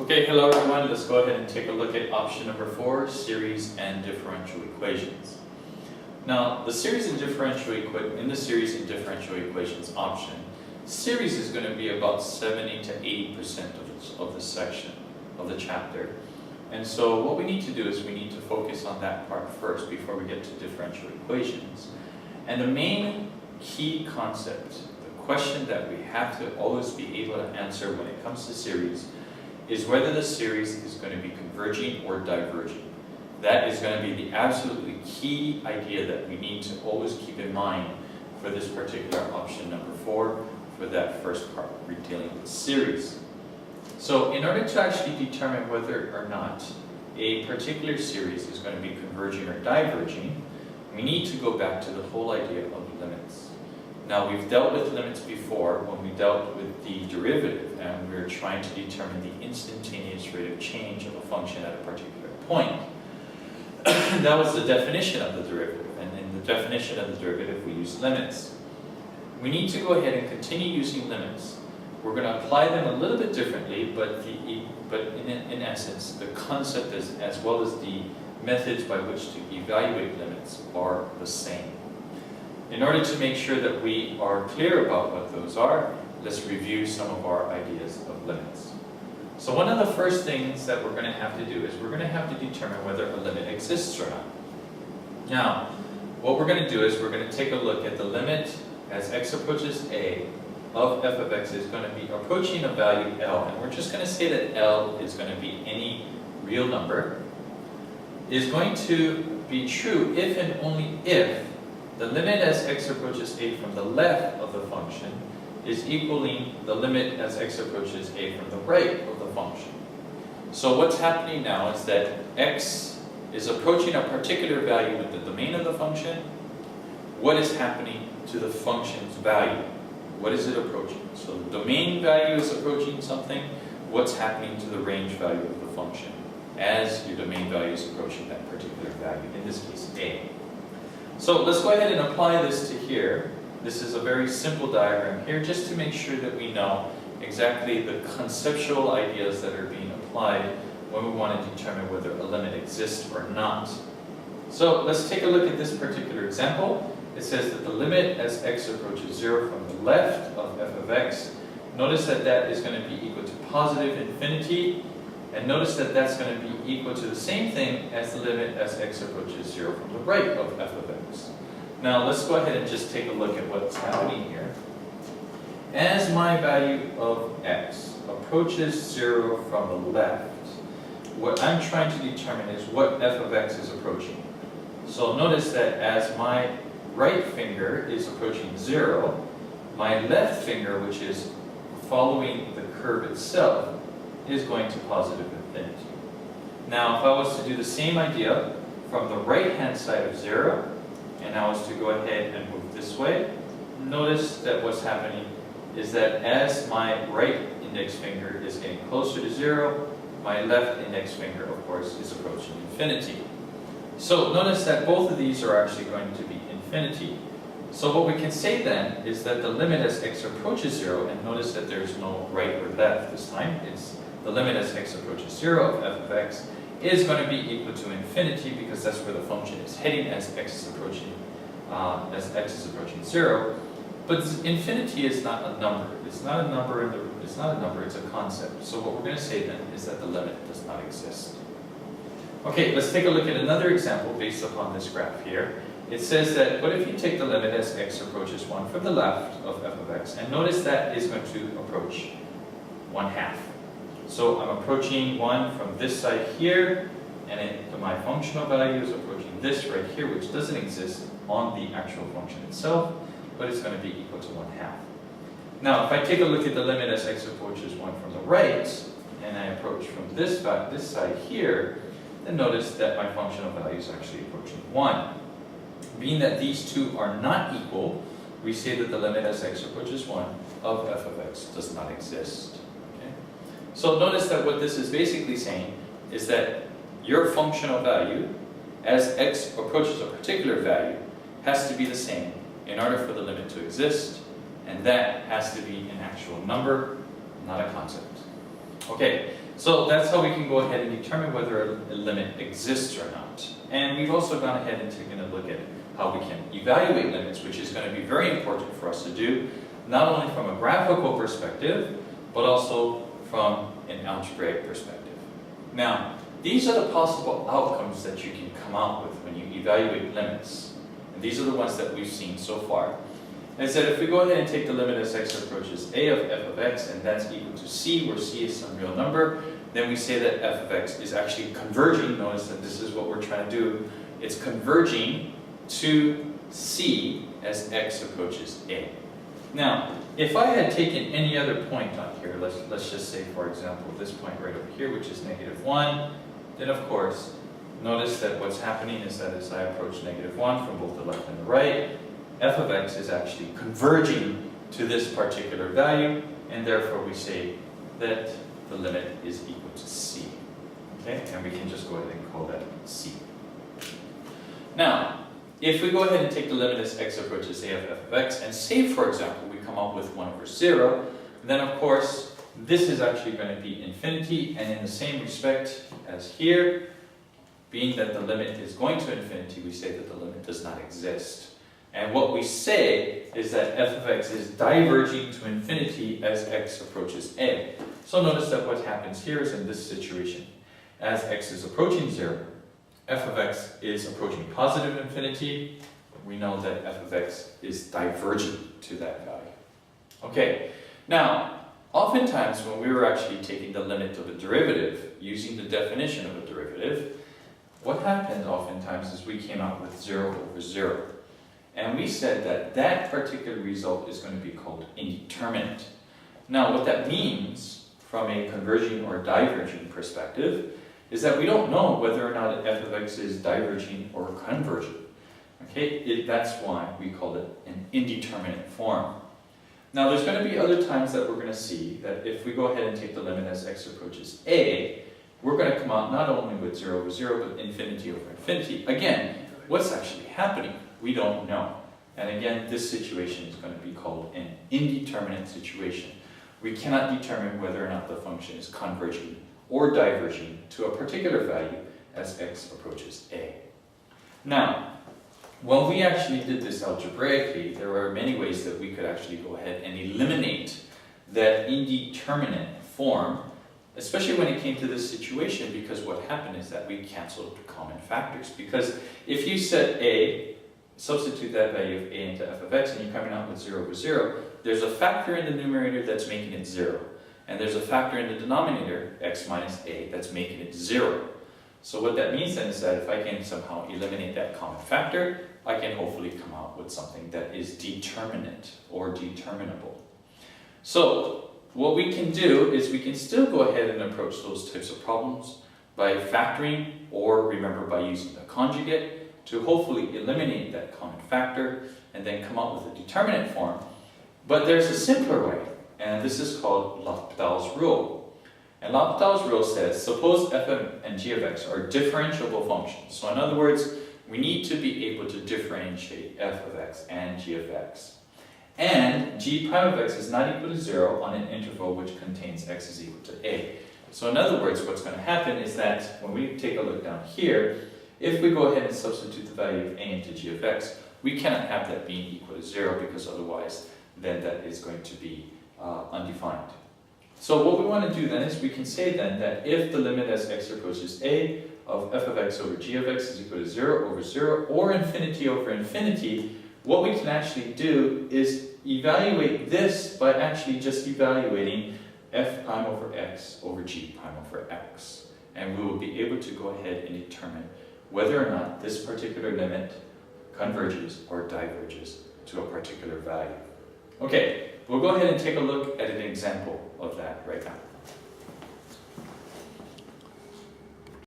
Okay, hello everyone. Let's go ahead and take a look at option number 4, series and differential equations. Now, the series and in the series and differential equations option, series is going to be about 70 to 80% of the section of the chapter. And so what we need to do is we need to focus on that part first before we get to differential equations. And the main key concept, the question that we have to always be able to answer when it comes to series, is whether the series is going to be converging or diverging. That is going to be the absolutely key idea that we need to always keep in mind for this particular option number 4 for that first part, dealing with series. So in order to actually determine whether or not a particular series is going to be converging or diverging, we need to go back to the whole idea of limits. Now, we've dealt with limits before when we dealt with the derivative and we were trying to determine the instantaneous rate of change of a function at a particular point. That was the definition of the derivative, and in the definition of the derivative we use limits. We need to go ahead and continue using limits. We're going to apply them a little bit differently, but in essence, the concept as well as the methods by which to evaluate limits are the same. In order to make sure that we are clear about what those are, let's review some of our ideas of limits. So one of the first things that we're going to have to do is we're going to have to determine whether a limit exists or not. Now, what we're going to do is we're going to take a look at the limit as x approaches a of f of x is going to be approaching a value L, and we're just going to say that L is going to be any real number, is going to be true if and only if the limit as x approaches a from the left of the function is equaling the limit as x approaches a from the right of the function. So what's happening now is that x is approaching a particular value with the domain of the function. What is happening to the function's value? What is it approaching? So the domain value is approaching something. What's happening to the range value of the function as your domain value is approaching that particular value, in this case a. So let's go ahead and apply this to here. This is a very simple diagram here just to make sure that we know exactly the conceptual ideas that are being applied when we want to determine whether a limit exists or not. So let's take a look at this particular example. It says that the limit as x approaches 0 from the left of f of x, notice that that is going to be equal to positive infinity, and notice that that's going to be equal to the same thing as the limit as x approaches 0 from the right of f of x. Now let's go ahead and just take a look at what's happening here. As my value of x approaches 0 from the left, what I'm trying to determine is what f of x is approaching. So notice that as my right finger is approaching 0, my left finger, which is following the curve itself, is going to positive infinity. Now, if I was to do the same idea from the right-hand side of 0, and I was to go ahead and move this way, notice that what's happening is that as my right index finger is getting closer to 0, my left index finger, of course, is approaching infinity. So notice that both of these are actually going to be infinity. So what we can say then is that the limit as x approaches 0, and notice that there's no right or left this time, it's the limit as x approaches 0 of f of x is going to be equal to infinity because that's where the function is heading as x is approaching 0. But infinity is not a number. It's not a number. It's not a number. It's a concept. So what we're going to say then is that the limit does not exist. Okay, let's take a look at another example based upon this graph here. It says that what if you take the limit as x approaches 1 from the left of f of x, and notice that is going to approach 1/2. So I'm approaching 1 from this side here, and my functional value is approaching this right here, which doesn't exist on the actual function itself, but it's going to be equal to 1/2. Now, if I take a look at the limit as x approaches 1 from the right, and I approach from this side here, then notice that my functional value is actually approaching 1. Being that these two are not equal, we say that the limit as x approaches 1 of f of x does not exist. Okay? So notice that what this is basically saying is that your functional value, as x approaches a particular value, has to be the same in order for the limit to exist, and that has to be an actual number, not a concept. Okay, so that's how we can go ahead and determine whether a limit exists or not. And we've also gone ahead and taken a look at how we can evaluate limits, which is going to be very important for us to do, not only from a graphical perspective, but also from an algebraic perspective. Now, these are the possible outcomes that you can come out with when you evaluate limits. And these are the ones that we've seen so far. And said if we go ahead and take the limit as x approaches a of f of x, and that's equal to c, where c is some real number, then we say that f of x is actually converging. Notice that this is what we're trying to do. It's converging to c as x approaches a. Now, if I had taken any other point on here, let's just say, for example, this point right over here, which is -1, then of course, notice that what's happening is that as I approach -1 from both the left and the right, f of x is actually converging to this particular value, and therefore we say that the limit is equal to c. Okay, and we can just go ahead and call that c. Now, if we go ahead and take the limit as x approaches a of f of x, and say, for example, we come up with 1/0, then of course, this is actually going to be infinity, and in the same respect as here, being that the limit is going to infinity, we say that the limit does not exist. And what we say is that f of x is diverging to infinity as x approaches a. So notice that what happens here is in this situation, as x is approaching 0, f of x is approaching positive infinity. We know that f of x is divergent to that value. Okay, now, oftentimes when we were actually taking the limit of a derivative, using the definition of a derivative, what happened oftentimes is we came out with 0/0. And we said that that particular result is going to be called indeterminate. Now, what that means from a converging or diverging perspective is that we don't know whether or not f of x is diverging or converging. Okay, that's why we call it an indeterminate form. Now, there's going to be other times that we're going to see that if we go ahead and take the limit as x approaches a, we're going to come out not only with 0/0, but infinity over infinity. Again, what's actually happening? We don't know. And again, this situation is going to be called an indeterminate situation. We cannot determine whether or not the function is converging or diverging to a particular value as x approaches a. Now, when we actually did this algebraically, there are many ways that we could actually go ahead and eliminate that indeterminate form, especially when it came to this situation, because what happened is that we canceled common factors. Because if you set a, substitute that value of a into f of x, and you're coming out with 0/0, there's a factor in the numerator that's making it 0. And there's a factor in the denominator, x minus a, that's making it 0. So what that means then is that if I can somehow eliminate that common factor, I can hopefully come out with something that is determinate or determinable. So what we can do is we can still go ahead and approach those types of problems by factoring, or remember by using the conjugate, to hopefully eliminate that common factor and then come up with a determinate form. But there's a simpler way, and this is called LHopital's rule. And LHopital's rule says, suppose f and g of x are differentiable functions. So in other words, we need to be able to differentiate f of x and g of x. And g prime of x is not equal to 0 on an interval which contains x is equal to a. So in other words, what's going to happen is that when we take a look down here, if we go ahead and substitute the value of a into g of x, we cannot have that being equal to 0, because otherwise then that is going to be undefined. So what we want to do then is we can say then that if the limit as x approaches a of f of x over g of x is equal to 0/0 or infinity over infinity, what we can actually do is evaluate this by actually just evaluating f prime over x over g prime over x. And we will be able to go ahead and determine whether or not this particular limit converges or diverges to a particular value. Okay, we'll go ahead and take a look at an example of that right now.